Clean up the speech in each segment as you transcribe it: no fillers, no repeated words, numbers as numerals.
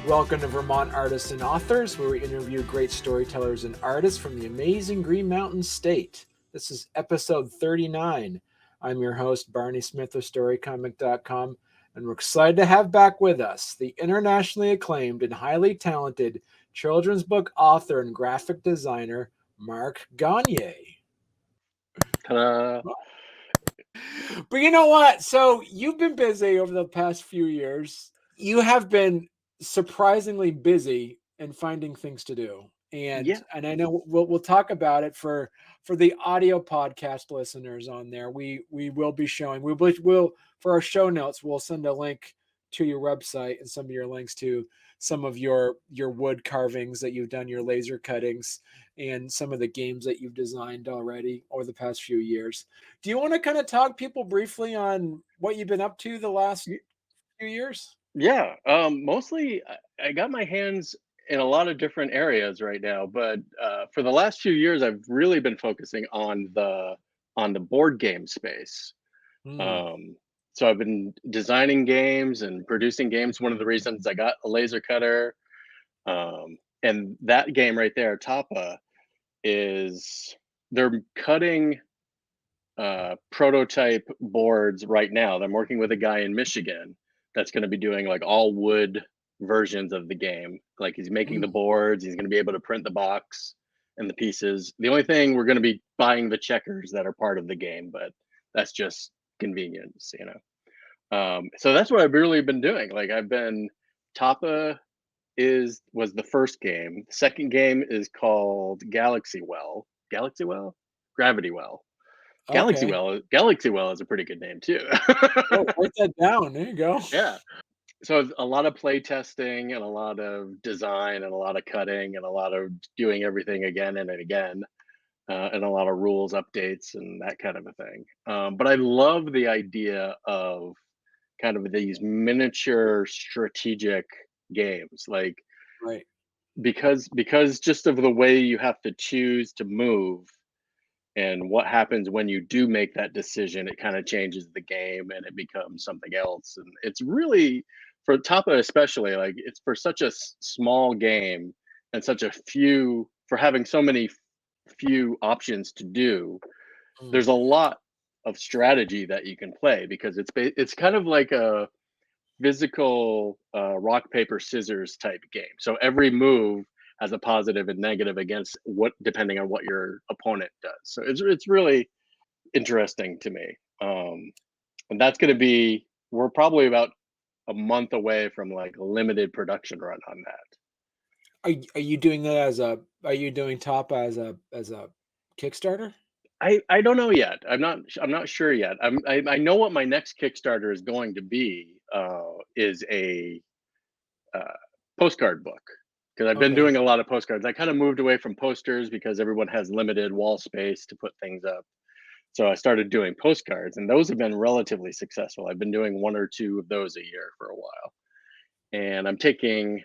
Welcome to Vermont Artists and Authors, where we interview great storytellers and artists from the amazing Green Mountain State. This is episode 39. I'm your host, Barney Smith of Storycomic.com, and we're excited to have back with us the internationally acclaimed and highly talented children's book author and graphic designer, Marek Gonyea. Ta-da. But you know what? So you've been busy over the past few years. You have been surprisingly busy in finding things to do. And I know we'll talk about it for the audio podcast listeners on there. We will be showing we'll for our show notes, we'll send a link to your website and some of your links to some of your wood carvings that you've done, your laser cuttings, and some of the games that you've designed already over the past few years. Do you want to kind of talk people briefly on what you've been up to the last few years? Yeah. Mostly I got my hands in a lot of different areas right now, but for the last few years, I've really been focusing on the board game space. So I've been designing games and producing games. One of the reasons I got a laser cutter, and that game right there, Tapa, is they're cutting prototype boards right now. I'm working with a guy in Michigan that's going to be doing like all wood versions of the game. Like he's making the boards, he's going to be able to print the box and the pieces. The only thing, we're going to be buying the checkers that are part of the game, but that's just convenience, you know. So that's what I've really been doing. Like Tapa was the first game. The second game is called Gravity Well. Okay. Galaxy Well is a pretty good name too. Oh, write that down. There you go. Yeah. So a lot of play testing and a lot of design and a lot of cutting and a lot of doing everything again and again, and a lot of rules updates and that kind of a thing. But I love the idea of kind of these miniature strategic games, like Right. because just of the way you have to choose to move and what happens when you do make that decision, it kind of changes the game and it becomes something else. And it's really, for Tapa especially, like it's for such a small game and for having so many few options to do, there's a lot of strategy that you can play, because it's kind of like a physical rock paper scissors type game. So every move has a positive and negative against depending on what your opponent does. So it's really interesting to me. And that's going to be, we're probably about a month away from like a limited production run on that. Are you doing that are you doing Tapa as a Kickstarter? I don't know yet. I'm not sure yet. I know what my next Kickstarter is going to be. Is a postcard book, because I've been doing a lot of postcards. I kind of moved away from posters because everyone has limited wall space to put things up. So I started doing postcards, and those have been relatively successful. I've been doing one or two of those a year for a while. And I'm taking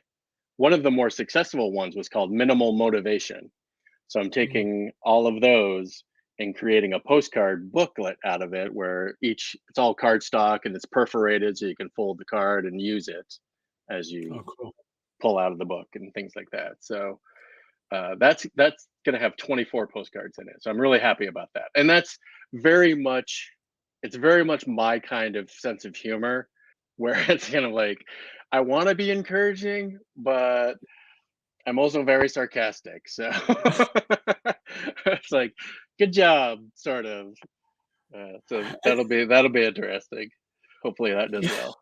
one of the more successful ones was called Minimal Motivation. So I'm taking all of those and creating a postcard booklet out of it, where it's all cardstock and it's perforated so you can fold the card and use it as you pull out of the book and things like that. So that's going to have 24 postcards in it. So I'm really happy about that. And it's very much my kind of sense of humor, where it's kind of like, I want to be encouraging, but I'm also very sarcastic. So it's like, good job, sort of. So that'll be interesting. Hopefully that does well.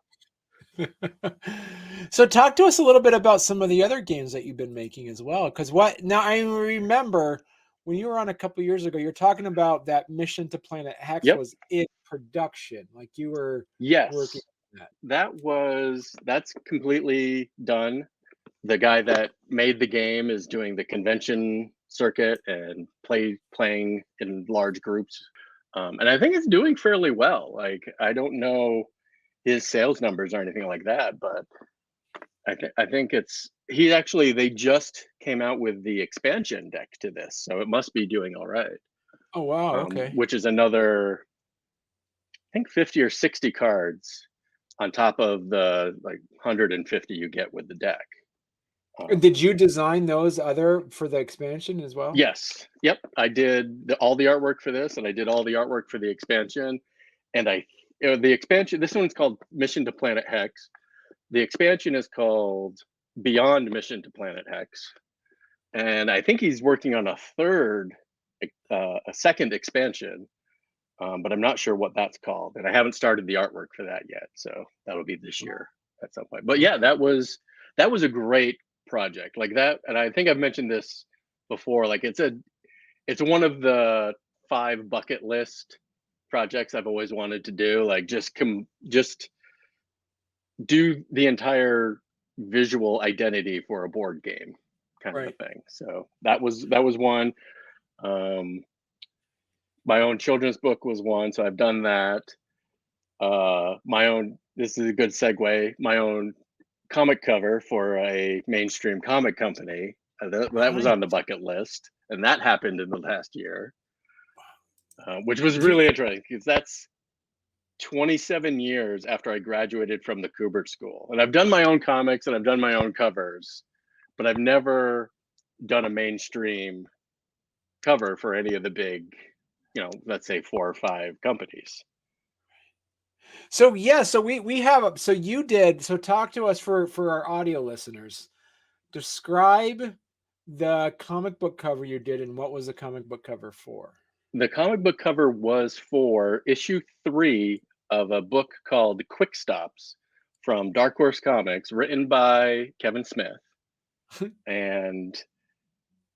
So talk to us a little bit about some of the other games that you've been making as well. Because I remember when you were on a couple years ago, you're talking about that Mission to Planet Hex was in production. Like you were working on that. That's completely done. The guy that made the game is doing the convention circuit and playing in large groups. And I think it's doing fairly well. Like, I don't know his sales numbers or anything like that, but I think they just came out with the expansion deck to this, so it must be doing all right. Oh wow, okay. Which is another, I think, 50 or 60 cards on top of the like 150 you get with the deck. Did you design those other for the expansion as well? Yes. Yep. I did all the artwork for this, and I did all the artwork for the expansion. And the expansion, this one's called Mission to Planet Hex. The expansion is called Beyond Mission to Planet Hex. And I think he's working on a second expansion, but I'm not sure what that's called. And I haven't started the artwork for that yet. So that'll be this year at some point. But yeah, that was a great project like that. And I think I've mentioned this before. Like it's one of the 5 bucket list projects I've always wanted to do. Like just do the entire visual identity for a board game kind of a thing. So that was one. My own children's book was one, so I've done that. This is a good segue, my own comic cover for a mainstream comic company. That was on the bucket list, and that happened in the last year, which was really interesting because that's 27 years after I graduated from the Kubert School. And I've done my own comics and I've done my own covers, but I've never done a mainstream cover for any of the big, let's say 4 or 5 companies. So yeah, so we have, so you did, so talk to us for our audio listeners. Describe the comic book cover you did and what was the comic book cover for? The comic book cover was for issue 3 of a book called Quick Stops from Dark Horse Comics, written by Kevin Smith. And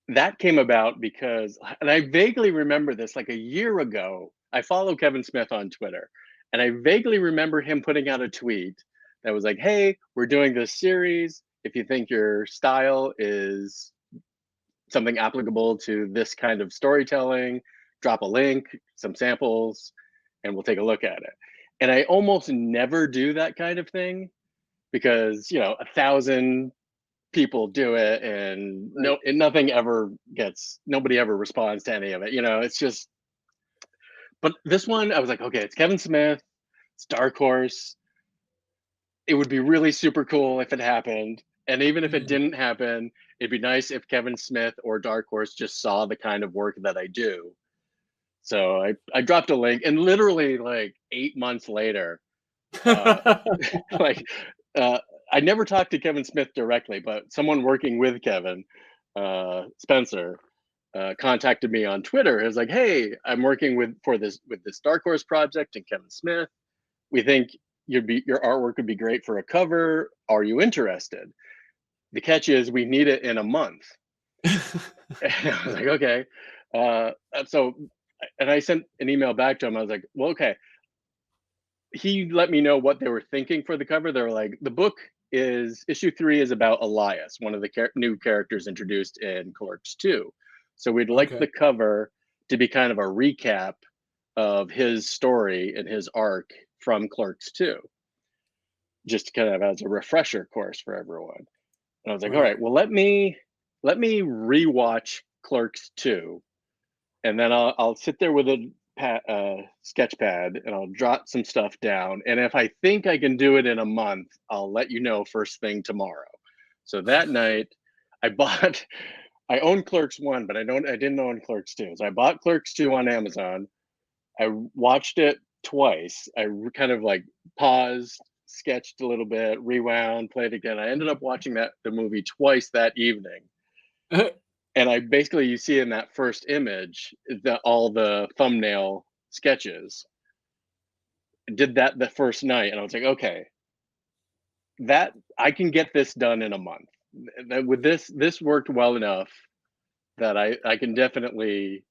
that came about because, and I vaguely remember this, like a year ago, I follow Kevin Smith on Twitter, and I vaguely remember him putting out a tweet that was like, hey, we're doing this series. If you think your style is something applicable to this kind of storytelling, drop a link, some samples, and we'll take a look at it. And I almost never do that kind of thing because, 1,000 people do it and nobody ever responds to any of it. It's just, but this one, I was like, okay, it's Kevin Smith, it's Dark Horse. It would be really super cool if it happened. And even if it didn't happen, it'd be nice if Kevin Smith or Dark Horse just saw the kind of work that I do. So I dropped a link, and literally like 8 months later, I never talked to Kevin Smith directly, but someone working with Kevin, Spencer, contacted me on Twitter. It was like, hey, I'm working with this Dark Horse project and Kevin Smith. We think your artwork would be great for a cover. Are you interested? The catch is we need it in a month. And I was like, okay. And I sent an email back to him. I was like, well, okay. He let me know what they were thinking for the cover. They were like, the book is, issue 3 is about Elias, one of the new characters introduced in Clerks 2. So we'd like the cover to be kind of a recap of his story and his arc from Clerks 2, just kind of as a refresher course for everyone. And I was like, all right, well, let me rewatch Clerks 2, and then I'll sit there with a sketch pad and I'll jot some stuff down. And if I think I can do it in a month, I'll let you know first thing tomorrow. So that night, I own Clerks 1, but I didn't own Clerks 2. So I bought Clerks 2 on Amazon. I watched it twice. I kind of like paused, sketched a little bit, rewound, played again. I ended up watching the movie twice that evening. And I basically, you see in that first image all the thumbnail sketches. I did that the first night, and I was like, okay, that I can get this done in a month. With this worked well enough that I can definitely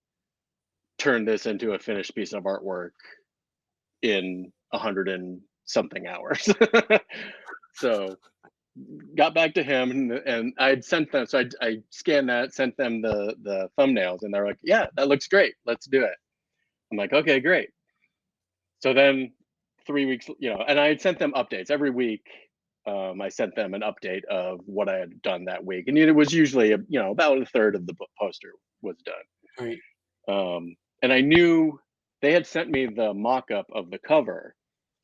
turn this into a finished piece of artwork in 100 and something hours. So got back to him, and I'd sent them, so I scanned that, sent them the thumbnails, and they're like, yeah, that looks great, let's do it. I'm like, okay, great. So then 3 weeks, and I had sent them updates every week. I sent them an update of what I had done that week, and it was usually about a third of the poster was done. Right. And I knew they had sent me the mock-up of the cover,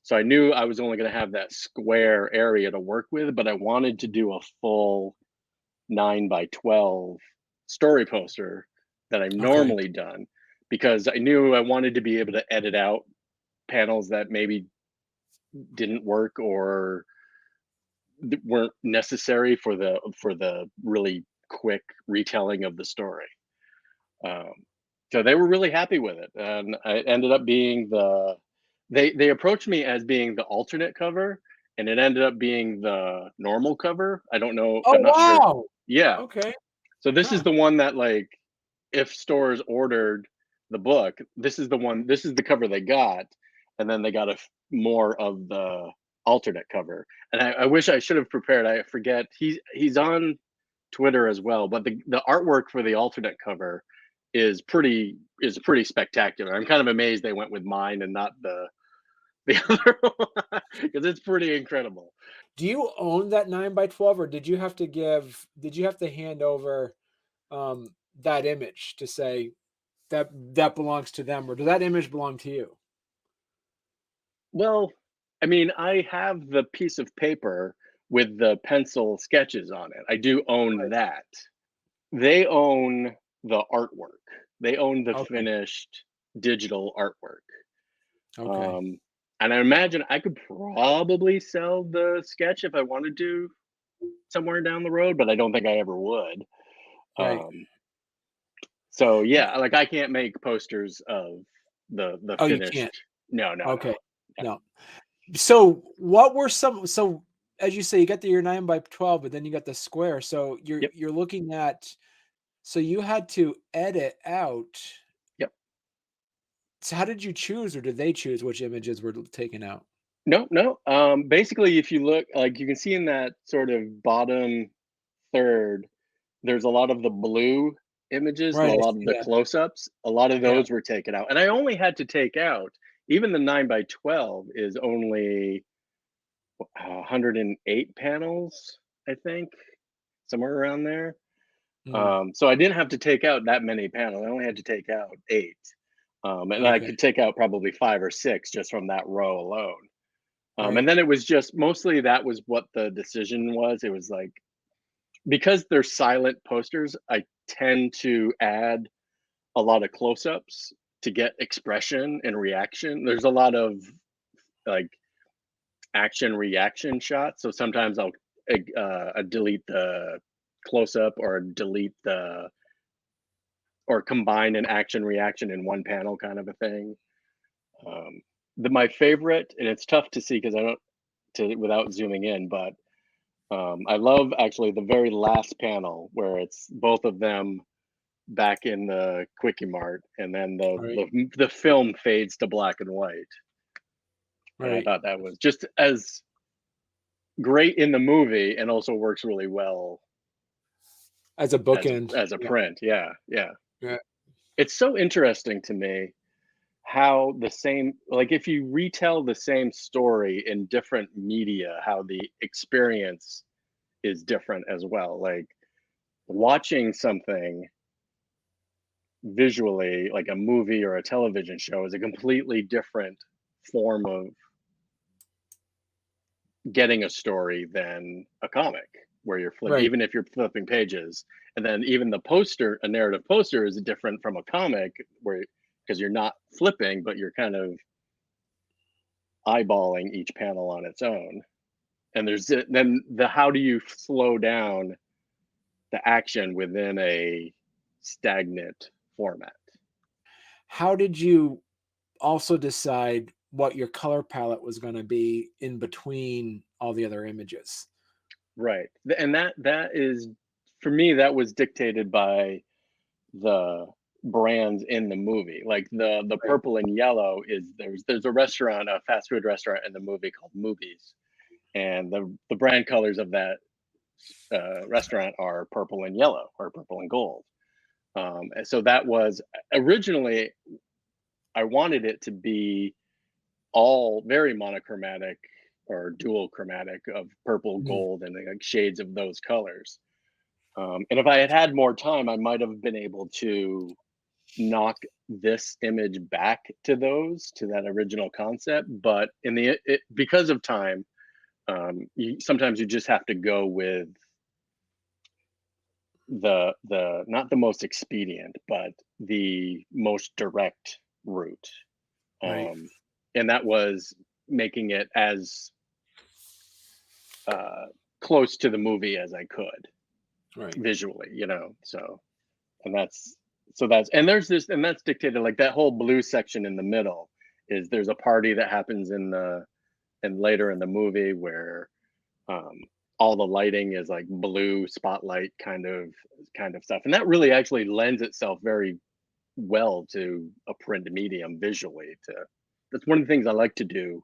so I knew I was only going to have that square area to work with, but I wanted to do a full 9x12 story poster that I've Okay. normally done, because I knew I wanted to be able to edit out panels that maybe didn't work or weren't necessary for the really quick retelling of the story. Um, so they were really happy with it, and I ended up being they approached me as being the alternate cover, and it ended up being the normal cover. I don't know, Oh, I'm not sure. wow. Yeah. Okay. So this is Huh. the one that, like, if stores ordered the book, this is the one. This is the cover they got, and then they got more of the alternate cover. And I wish I should have prepared. I forget. He's on Twitter as well, but the artwork for the alternate cover is pretty spectacular. I'm kind of amazed they went with mine and not the other one, because it's pretty incredible. Do you own that 9x12, or did you have to hand over that image to say that belongs to them, or does that image belong to you? Well, I mean, I have the piece of paper with the pencil sketches on it. I do own Right. that. They own the artwork. They own the Okay. finished digital artwork. Okay. Um, and I imagine I could probably sell the sketch if I wanted to somewhere down the road, but I don't think I ever would. Right. Um, so yeah, like, I can't make posters of the Oh, you can't. finished. No, no, no. Okay. Yeah. No. So what were some so as you say, you got your 9x12, but then you got the square. So Yep. you're looking at so you had to edit out. Yep. So how did you choose, or did they choose which images were taken out? No, no. Basically, if you look, like, you can see in that sort of bottom third, there's a lot of the blue images and Right, a I lot of see the that. close-ups. A lot of Yeah. those were taken out, and I only had to take out, even the 9x12 is only 108 panels, I think, somewhere around there. Mm, So I didn't have to take out that many panels. I only had to take out 8, and I okay. could take out probably 5 or 6 just from that row alone. And Right. then it was just mostly that was what the decision was. It was like, because they're silent posters, I tend to add a lot of close-ups to get expression and reaction. There's a lot of, like, action reaction shots. So sometimes I'll delete the close-up, or delete the or combine an action reaction in one panel, kind of a thing. My favorite, and it's tough to see because I don't to without zooming in, but I love actually the very last panel where it's both of them back in the Quickie Mart, and then Right. the film fades to black and white. And I Right. thought that was just as great in the movie, and also works really well As a as bookend. as a Yeah. print. Yeah, yeah. Yeah. It's so interesting to me how the same, like, if you retell the same story in different media, how the experience is different as well. Like, watching something visually, like a movie or a television show, is a completely different form of getting a story than a comic, where you're flipping, Right. even if you're flipping pages. And then even the poster, a narrative poster, is different from a comic, where, because you're not flipping, but you're kind of eyeballing each panel on its own. And then the how do you slow down the action within a stagnant format? How did you also decide what your color palette was gonna be in between all the other images? Right. And that is, for me, that was dictated by the brands in the movie. Like, the Right. purple and yellow is, there's a restaurant, a fast food restaurant in the movie called Movies, and the brand colors of that restaurant are purple and yellow, or purple and gold. And so that was originally, I wanted it to be all very monochromatic, or dual chromatic, of purple, Mm, gold, and like shades of those colors. And if I had had more time, I might have been able to knock this image back to that original concept. But because of time, sometimes you just have to go with the not the most expedient, but the most direct route. Right. And that was making it as close to the movie as I could Right. visually, So, and that's and there's this and that's dictated, like that whole blue section in the middle is there's a party that happens and later in the movie where all the lighting is like blue spotlight kind of stuff, and that really actually lends itself very well to a print medium visually. That's one of the things I like to do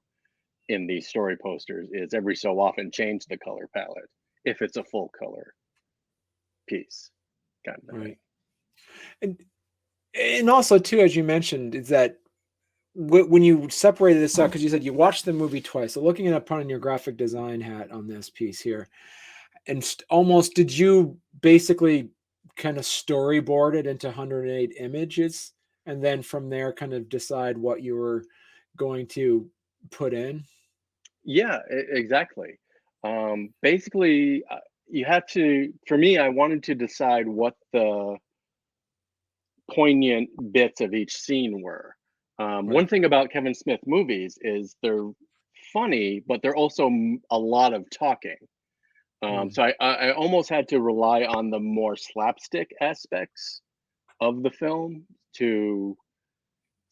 in these story posters is every so often change the color palette if it's a full color piece kind of thing. Right. And also too, as you mentioned, is that when you separated this out, because you said you watched the movie twice. So looking at putting your graphic design hat on this piece here, and almost did you basically kind of storyboard it into 108 images, and then from there kind of decide what you were going to put in? Yeah, exactly. Basically, you have to. For me, I wanted to decide what the poignant bits of each scene were. One Right. thing about Kevin Smith movies is they're funny, but they're also a lot of talking. Mm. So I almost had to rely on the more slapstick aspects of the film to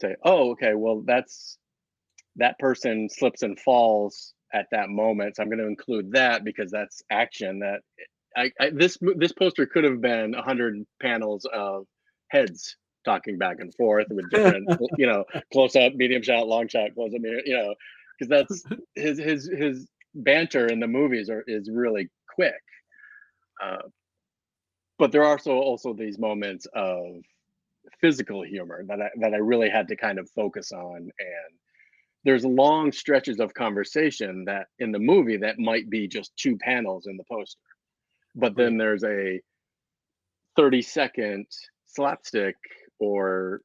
say, oh, okay, well, that person slips and falls at that moment, so I'm going to include that because that's action. That this poster could have been 100 panels of heads talking back and forth with different, close up, medium shot, long shot, close up, because that's his banter in the movies is really quick. Uh, but there are also these moments of physical humor that I really had to kind of focus on, and there's long stretches of conversation that in the movie that might be just 2 panels in the poster, but then Right. there's a 30-second slapstick or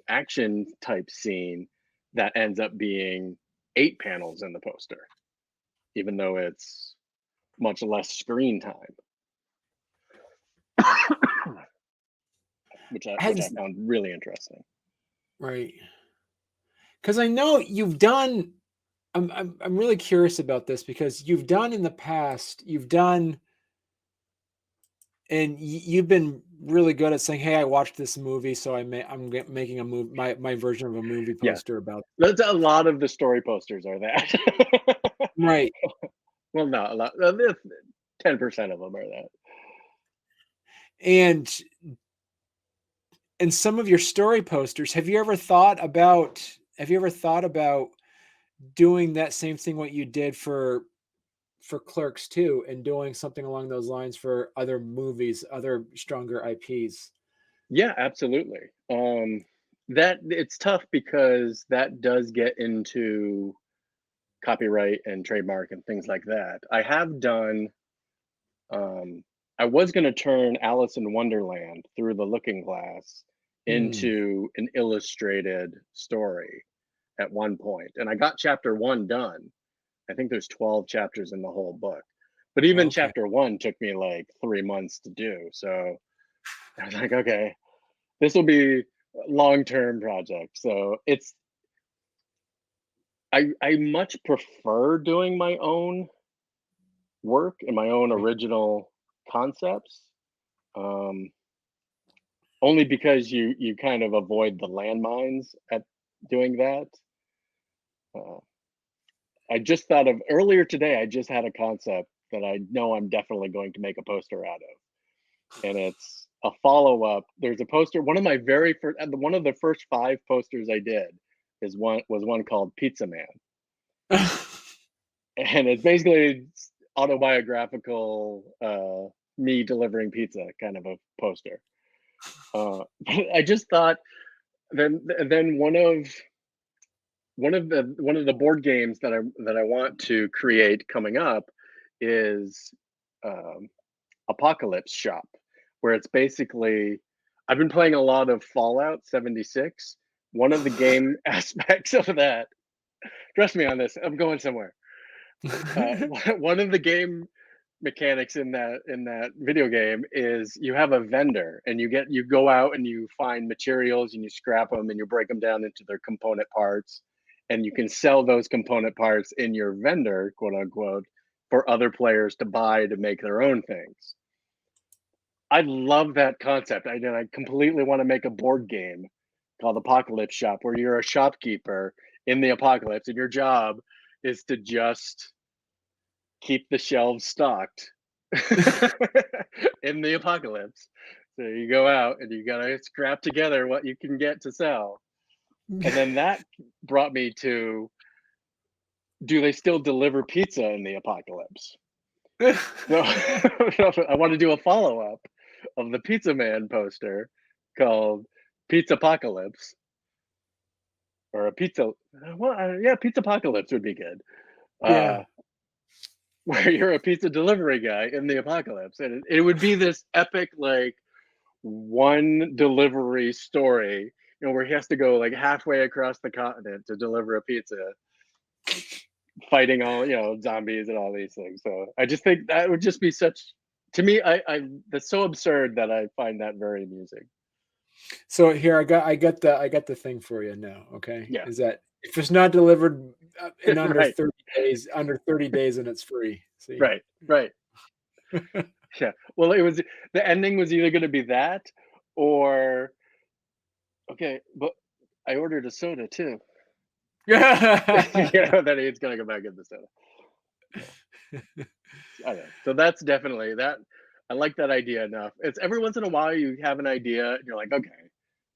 action type scene that ends up being 8 panels in the poster, even though it's much less screen time, which I Has found really interesting. Right. Because I know you've done. I'm really curious about this because you've done in the past. You've done, and you've been really good at saying, "Hey, I watched this movie, so making a movie, my version of a movie Yeah, poster about." that's a lot of the story posters are that. Right. Well, not a lot. 10% of them are that. And in some of your story posters, have you ever thought about doing that same thing what you did for Clerks 2 and doing something along those lines for other movies, other stronger IPs? Yeah, absolutely. That it's tough because that does get into copyright and trademark and things like that. I have done. Um, I was going to turn Alice in Wonderland Through the Looking Glass Mm, into an illustrated story at one point, and I got chapter one done. I think there's 12 chapters in the whole book, but even okay. chapter one took me like 3 months to do. So I was like, okay, this will be a long-term project. So I much prefer doing my own work and my own Right. original concepts. Um, only because you kind of avoid the landmines at doing that. Uh, I just thought of earlier today. I just had a concept that I know I'm definitely going to make a poster out of, and it's a follow up. There's a poster. One of my very first, one of the first 5 posters I did was one called Pizza Man, and it's basically autobiographical, me delivering pizza kind of a poster. I just thought then one of the board games that I want to create coming up is um, Apocalypse Shop, where it's basically I've been playing a lot of Fallout 76. One of the game aspects of that, trust me on this, I'm going somewhere. Uh, one of the game mechanics in that video game is you have a vendor, and you go out and you find materials and you scrap them and you break them down into their component parts, and you can sell those component parts in your vendor, quote unquote, for other players to buy to make their own things. I love that concept. I completely want to make a board game called Apocalypse Shop, where you're a shopkeeper in the apocalypse and your job is to just keep the shelves stocked in the apocalypse. So you go out and you gotta scrap together what you can get to sell. And then that brought me to, do they still deliver pizza in the apocalypse? So I want to do a follow-up of the Pizza Man poster called Pizza Apocalypse, or a pizza. Well, yeah, Pizza Apocalypse would be good. Yeah. Where you're a pizza delivery guy in the apocalypse, and it would be this epic, like, one delivery story, where he has to go like halfway across the continent to deliver a pizza, fighting all zombies and all these things. So I just think that would just be such, to me, I that's so absurd that I find that very amusing. So here I got the thing for you now. Okay, Yeah. is that if it's not delivered in under Right. 30 days, and it's free. See? Right. Yeah. Well, the ending was either going to be that, or, okay, but I ordered a soda too. Then he's gonna go back in the soda. I don't know. So that's definitely that. I like that idea enough. It's every once in a while you have an idea and you're like, okay,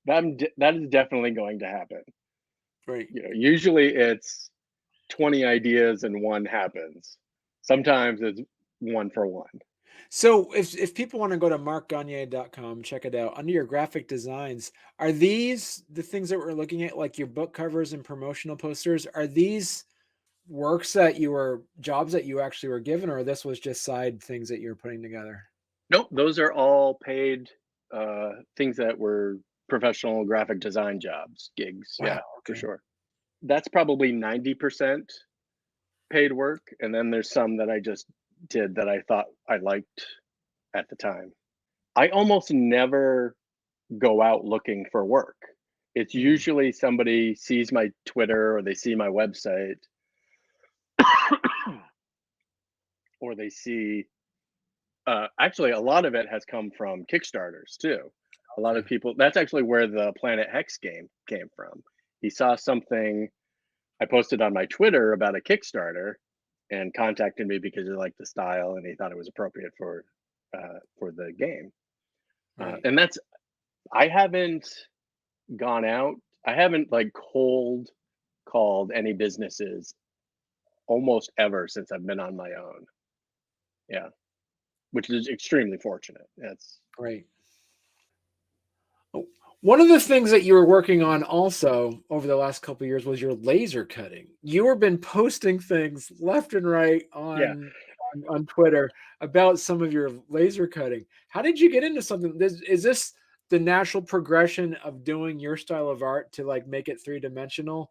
that is definitely going to happen. Right. Usually it's 20 ideas and one happens. Sometimes it's one for one. So if people want to go to markgonyea.com, check it out. Under your graphic designs, are these the things that we're looking at, like your book covers and promotional posters? Are these jobs that you actually were given, or this was just side things that you're putting together? Nope, those are all paid things that were professional graphic design jobs, gigs. Wow. Yeah, for Okay. sure. That's probably 90% paid work, and then there's some that I just did that I thought I liked at the time. I almost never go out looking for work. It's usually somebody sees my Twitter or they see my website, or they see, actually a lot of it has come from Kickstarters too. A lot of people, that's actually where the Planet Hex game came from. He saw something I posted on my Twitter about a Kickstarter and contacted me because he liked the style and he thought it was appropriate for the game. Right. And that's, I haven't gone out, I haven't like cold called any businesses almost ever since I've been on my own. Yeah, which is extremely fortunate. That's Great. One of the things that you were working on also over the last couple of years was your laser cutting. You have been posting things left and right yeah. on Twitter about some of your laser cutting. How did you get into something? Is this the natural progression of doing your style of art to like make it three-dimensional?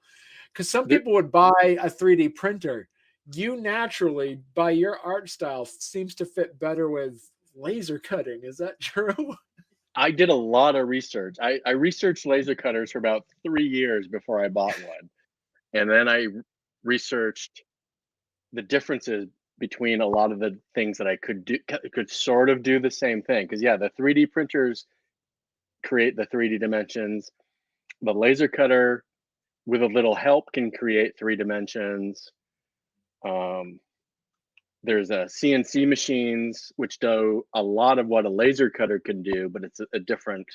Because some There, people would buy a 3D printer. You naturally, by your art style, seems to fit better with laser cutting. Is that true? I did a lot of research. I researched laser cutters for about 3 years before I bought one. And then I researched the differences between a lot of the things that I could sort of do the same thing. Because yeah, the 3D printers create the 3D dimensions. The laser cutter, with a little help, can create 3 dimensions. There's a CNC machines which do a lot of what a laser cutter can do, but it's a different.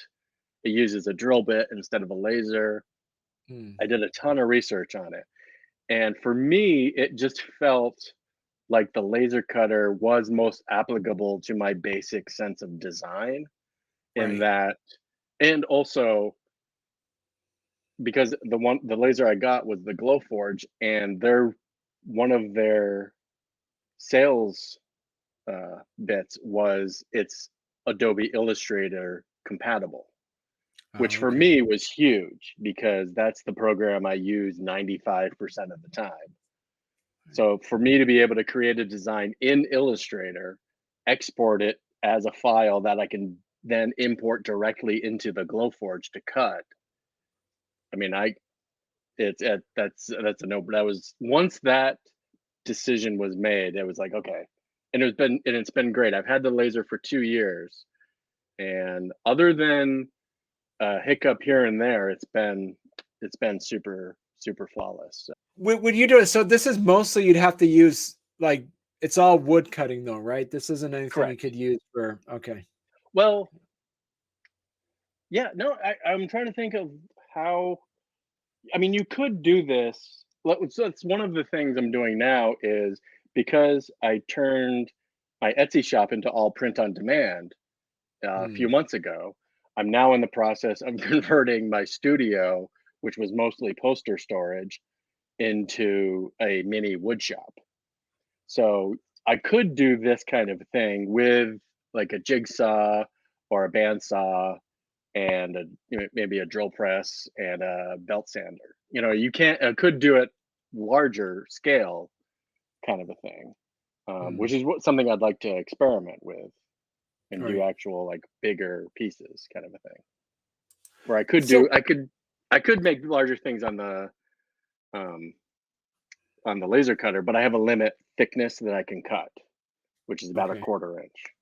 It uses a drill bit instead of a laser. I did a ton of research on it, and for me, it just felt like the laser cutter was most applicable to my basic sense of design. In Right. that, and also because the laser I got was the Glowforge, and one of their sales bits was it's Adobe Illustrator compatible, which Oh, for okay. me was huge because that's the program I use 95% of the time. So for me to be able to create a design in Illustrator export it as a file that I can then import directly into the Glowforge to cut. I mean, that's a no. That was once that decision was made, it was like, okay, and it's been great. I've had the laser for 2 years, and other than a hiccup here and there, it's been super flawless. So. Would you do it? So this is mostly you'd have to use like it's all wood cutting though, right? This isn't anything Correct. you could use for okay. Well, yeah, no, I'm trying to think of how. I mean, you could do this. So it's one of the things I'm doing now is because I turned my Etsy shop into all print on demand a few months ago. I'm now in the process of converting my studio, which was mostly poster storage, into a mini wood shop. So I could do this kind of thing with like a jigsaw or a bandsaw and maybe a drill press and a belt sander. You can't. I could do it larger scale, kind of a thing, which is something I'd like to experiment with and do actual like bigger pieces, kind of a thing. Where I could make larger things on the laser cutter, but I have a limit thickness that I can cut, which is about a 1/4 inch.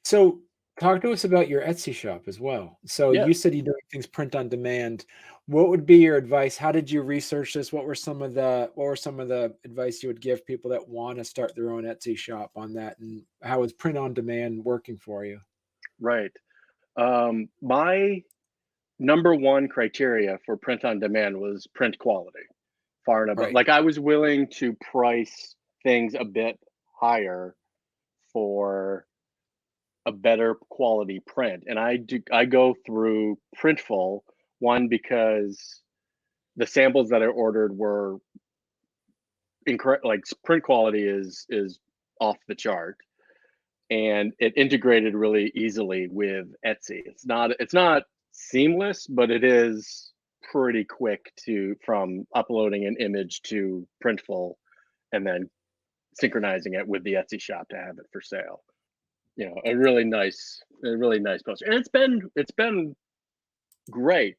So talk to us about your Etsy shop as well. So Yeah. you said you're doing things print on demand. What would be your advice? How did you research this? What were some of the advice you would give people that want to start their own Etsy shop on that? And how is print on demand working for you? Right. My number one criteria for print on demand was print quality, far and above. Right. Like I was willing to price things a bit higher for a better quality print. And I go through Printful, one because the samples that I ordered were incorrect, like print quality is off the chart, and it integrated really easily with Etsy. It's not seamless, but it is pretty quick from uploading an image to Printful and then synchronizing it with the Etsy shop to have it for sale. A really nice poster, and it's been great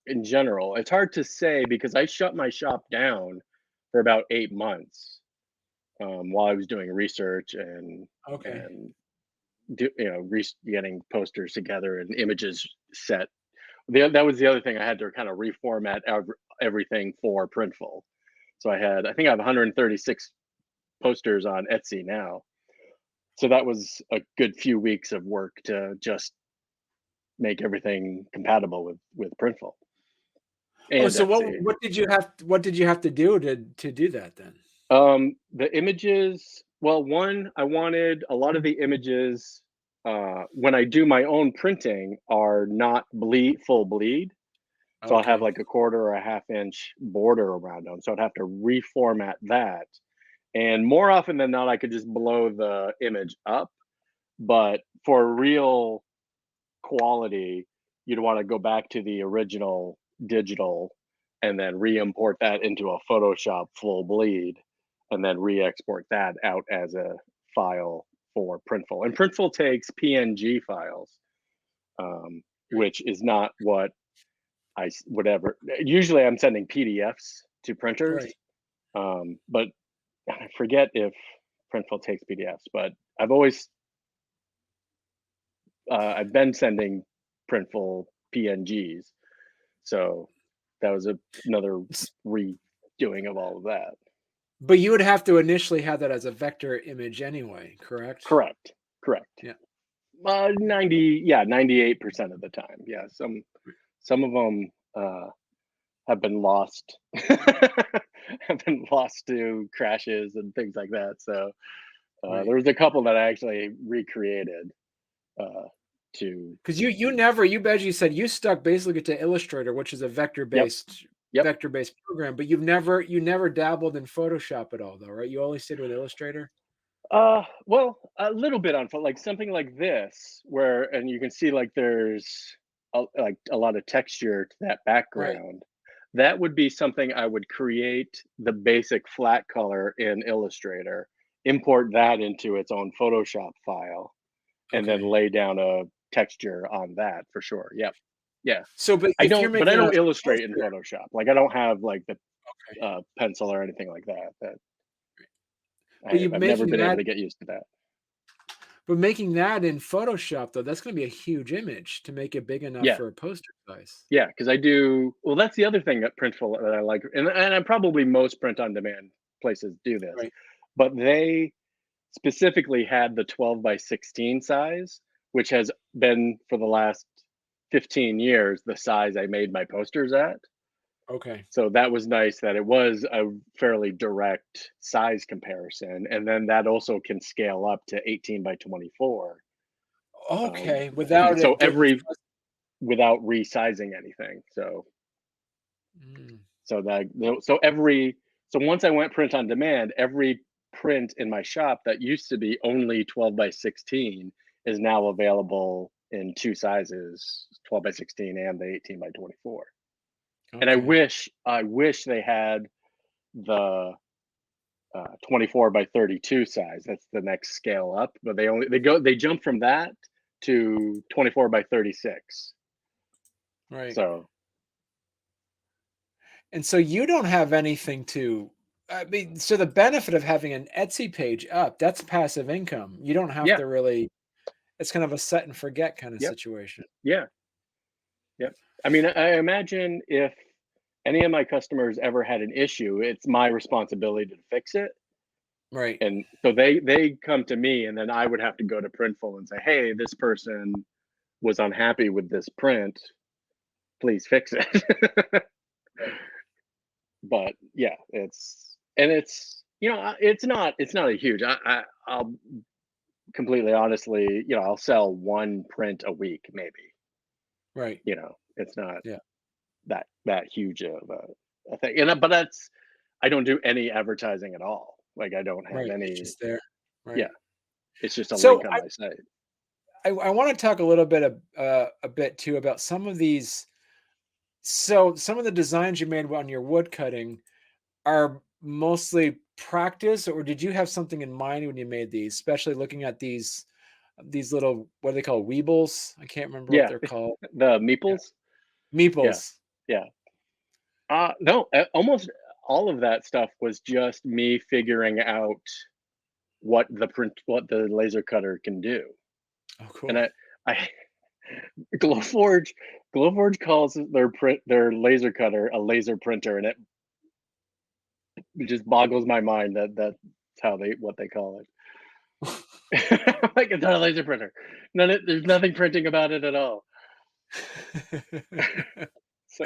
in general. It's hard to say because I shut my shop down for about 8 months while I was doing research and getting posters together and images set. That was the other thing. I had to kind of reformat everything for Printful. So I think I have 136 posters on Etsy now. So that was a good few weeks of work to just make everything compatible with Printful. And so Etsy. what did you have to do to do that then? The images, well, one, I wanted a lot of the images when I do my own printing are not full bleed. So I'll have like a 1/4 or a 1/2 inch border around them. So I'd have to reformat that. And more often than not, I could just blow the image up. But for real quality, you'd want to go back to the original digital and then re-import that into a Photoshop full bleed and then re-export that out as a file for Printful. And Printful takes PNG files, which is not what usually I'm sending PDFs to printers, but I forget if Printful takes PDFs, but I've been sending Printful PNGs. So that was another redoing of all of that. But you would have to initially have that as a vector image anyway, correct? Correct. Yeah. 98% of the time. Yeah. Some of them have been lost, to crashes and things like that. So there was a couple that I actually recreated because you said you stuck basically to Illustrator, which is a vector-based program, but you never dabbled in Photoshop at all though, right? You only stayed with Illustrator? Well, a little bit on like something like this and you can see like there's like a lot of texture to that background. That would be something I would create the basic flat color in Illustrator import that into its own Photoshop file, and then Okay. lay down a texture on that for sure. Yep. Yeah. So, but I if you're don't, but I making a don't illustrate in poster, Photoshop. Like I don't have like the okay, pencil or anything like that. but you I've never making been able that to get used to that. but making that in Photoshop though, that's gonna be a huge image to make it big enough Yeah. for a poster size. Yeah. Because I do. Well, that's the other thing that Printful that I like, and I probably most print on demand places do this, Right. but they specifically had the 12 by 16 size, which has been for the last 15 years the size I made my posters at. Okay. So that was nice that it was a fairly direct size comparison. And then that also can scale up to 18 by 24. Um, Okay, without so it getting without resizing anything. Mm, So that, so every, so once I went print on demand, every print in my shop that used to be only 12 by 16 is now available in two sizes, 12 by 16 and the 18 by 24. And okay. I wish they had the 24 by 32 size. That's the next scale up, but they jump from that to 24 by 36. Right. So And so you don't have anything to I mean, so the benefit of having an Etsy page up, that's passive income. You don't have yeah, to really it's kind of a set and forget kind of yep, situation. yeah, yep. I mean, I imagine if any of my customers ever had an issue, it's my responsibility to fix it. Right. And so they come to me, and then I would have to go to Printful and say, "Hey, this person was unhappy with this print. Please fix it." Right. But yeah, it's it's not a huge. I'll completely honestly, I'll sell one print a week maybe. Right. It's not Yeah. that huge of a thing. But I don't do any advertising at all. Like I don't have Right. It's any. just there. Yeah, Right. it's just a So link on my site. I want to talk a little bit a bit too about some of these. So some of the designs you made on your wood cutting are mostly practice, or did you have something in mind when you made these? Especially looking at these little what are they called? Weebles? I can't remember what Yeah, they're called. the Yeah. meeples. Yeah, Meeples. yeah. No, almost all of that stuff was just me figuring out what the laser cutter can do. Oh, And cool. I Glowforge Glowforge calls their laser cutter a laser printer, and it just boggles my mind that that's how they what they call it. Like it's not a laser printer. There's nothing printing about it at all. So,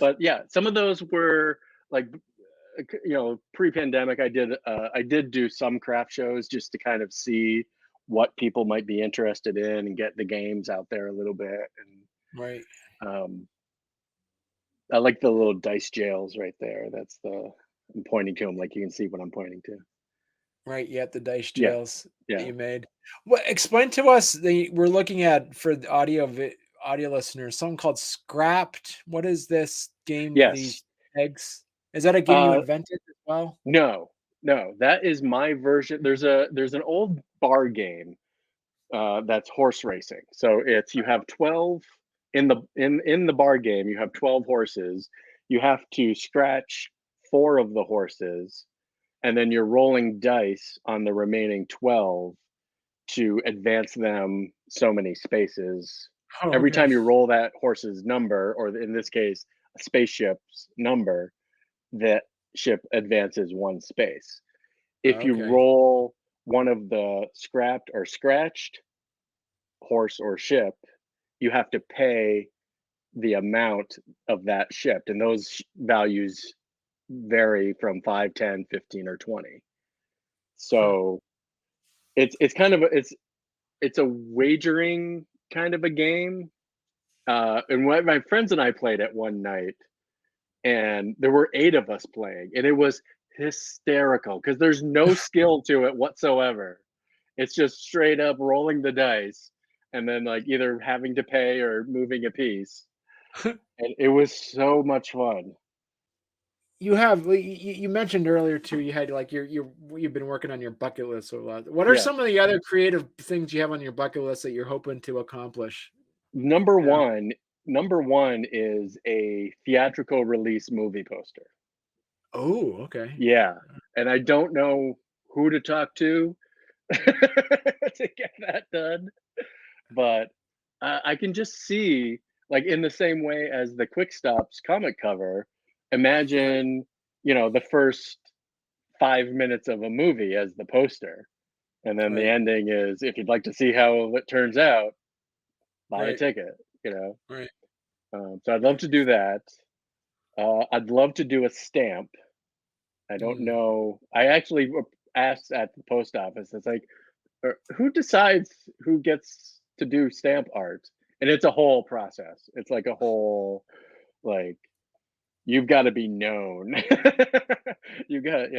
but yeah, some of those were like pre-pandemic. I did do some craft shows just to kind of see what people might be interested in and get the games out there a little bit. Right. And I like the little dice jails right there. I'm pointing to them like you can see what I'm pointing to. Right. Yeah, the dice Yeah, jails that yeah, you made. What explain to us we're looking at for the audio listeners, something called Scrapped. What is this game with yes. these eggs? Is that a game you Uh, invented as well? no, no, that is my version. There's an old bar game that's horse racing. So it's you have 12 in the bar game. You have 12 horses. You have to scratch four of the horses, and then you're rolling dice on the remaining 12 to advance them so many spaces. Oh, Every okay. time you roll that horse's number, or in this case, a spaceship's number, that ship advances one space. If you Okay. roll one of the scrapped or scratched horse or ship, you have to pay the amount of that shipped. And those values vary from 5, 10, 15, or 20. Huh. So it's kind of it's a wagering kind of a game. And what my friends and I played it one night, and there were 8 of us playing, and it was hysterical because there's no skill to it whatsoever. It's just straight up rolling the dice and then like either having to pay or moving a piece. And it was so much fun. you mentioned earlier too, you had like you've been working on your bucket list a lot. What are Yeah. some of the other creative things you have on your bucket list that you're hoping to accomplish? Number Yeah. one is a theatrical release movie poster. Oh, okay. Yeah, and I don't know who to talk to to get that done, but I can just see, like, in the same way as the Quick Stops comic cover, Right, imagine, the first 5 minutes of a movie as the poster, and then the right, ending is, "If you'd like to see how it turns out, buy a right, ticket," you know? right, So I'd love right. to do that. I'd love to do a stamp. I don't Mm. know. I actually asked at the post office. It's like, who decides who gets to do stamp art? And it's a whole process. It's like a whole, like, you've got to be known. You got,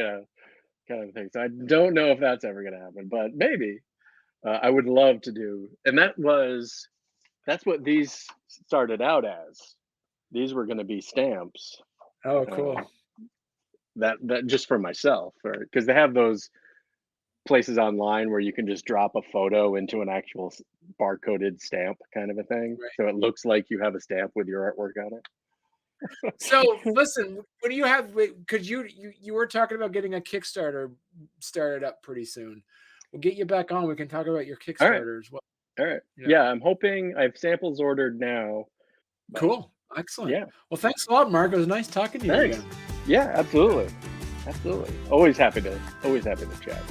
kind of thing. So I don't know if that's ever going to happen, but maybe. I would love to do, and that's what these started out as. These were going to be stamps. Oh, Uh, cool. that just for myself, or because they have those places online where you can just drop a photo into an actual barcoded stamp kind of a thing, Right. so it looks like you have a stamp with your artwork on So it. listen, what do you have? Because you were talking about getting a Kickstarter started up pretty soon. We'll get you back on. We can talk about your All right, Kickstarters. Well, all right. yeah. Yeah, I'm hoping I have samples ordered now, but Cool. Excellent. yeah, Well, thanks a lot, Mark. It was nice talking to you thanks. again. Yeah, absolutely, absolutely. Always happy to chat.